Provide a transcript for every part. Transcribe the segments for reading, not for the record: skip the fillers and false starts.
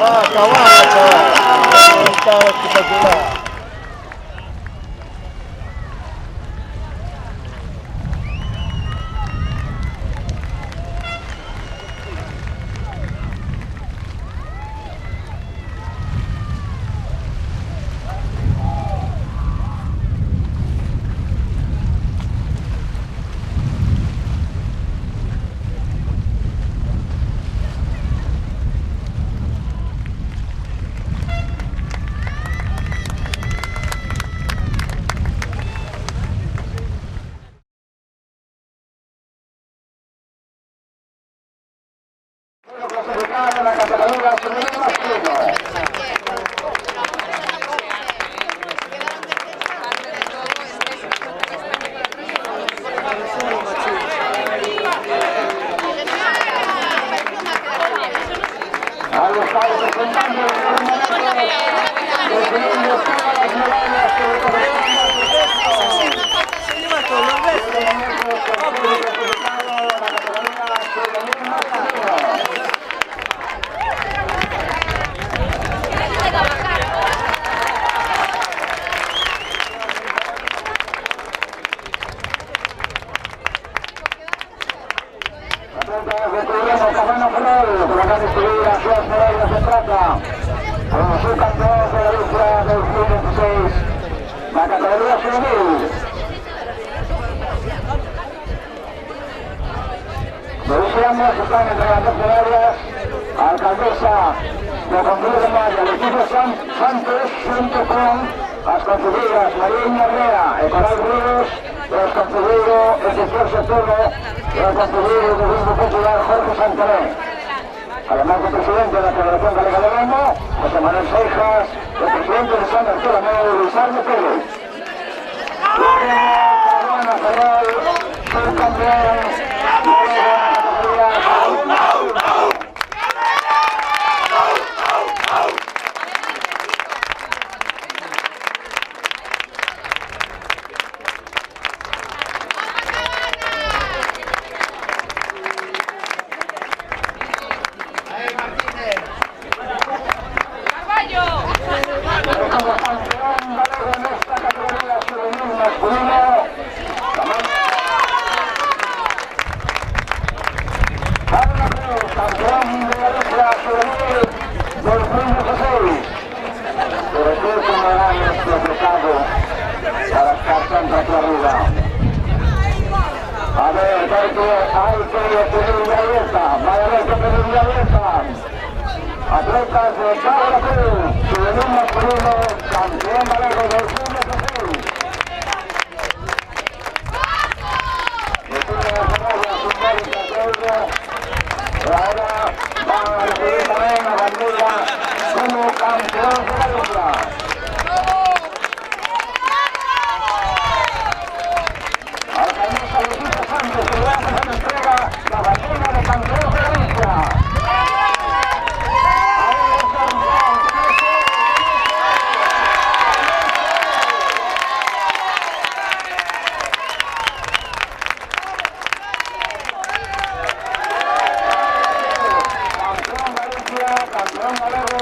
Está espectacular. Clasificado en la categoría femenina masculino. Ahí está representando el definiendo todas las medallas que le corresponden. Como subcampeón de la Liga 2016, la categoría juvenil. Deseamos están entregando medallas a alcaldesa de Concilio de Mayo, el equipo Santos, junto con las consejeras María Herrera y Coral Ríos, los consejeros Ezequiel Sotomo y el consejero del Grupo Popular Jorge Santaré. Además del presidente de la Federación Galega de Remo, José Manuel Seijas, el presidente de San Bartolomé, Luis Arne Pérez. Ana Ferrol, subcampeón de la categoría. A ver, hay que pedir una alerta, vaya a haber que pedir una alerta. Atletas de Cabo Cruz, juvenil masculino, campeón galego del Club de Cruz. Recibe las medallas simbólicas de oro, y ahora va a recibir también la bandera como campeón de la Liga. Alcaldesa Lucita Sánchez, que le hace la entrega la bandera de campeón de la Liga. Campeón galego,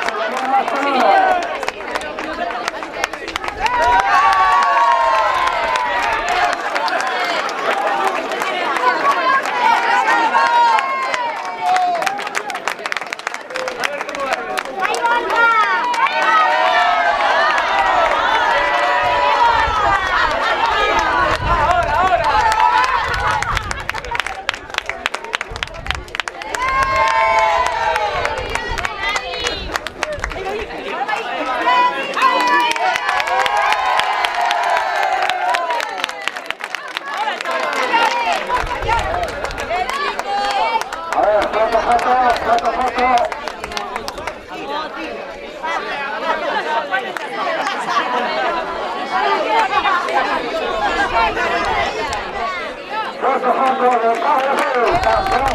juvenil masculino. Foto de Cabo Cruz, campeón